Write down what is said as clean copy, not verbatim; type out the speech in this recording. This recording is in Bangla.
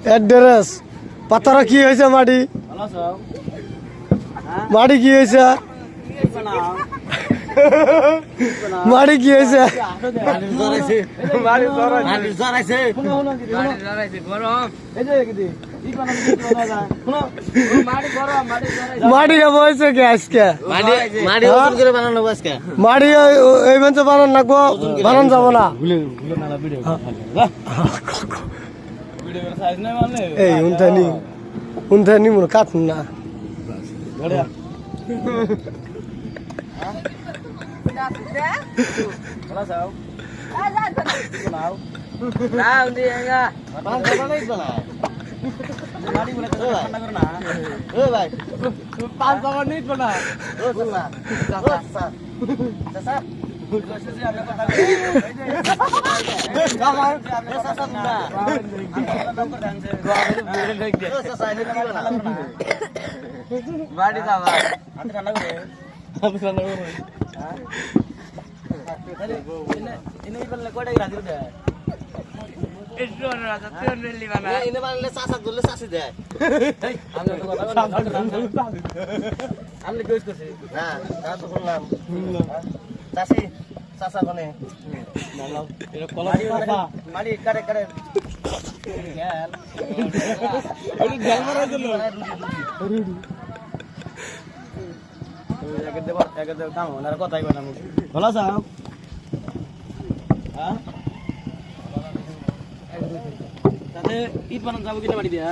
অ্যাড্রেস পাতারা কি হয়েছে মাটি মাটি কি হয়েছে মাটি কি হয়েছে মাটি বলছে কি আজকে মাটি এই মঞ্চে বানান লাগবো বানান যাবো না এই উনথানি মনে কাটুন না কথাই ভালো আছো তাতে ঈদ বানান যাবো কিনা বাড়ি দিয়া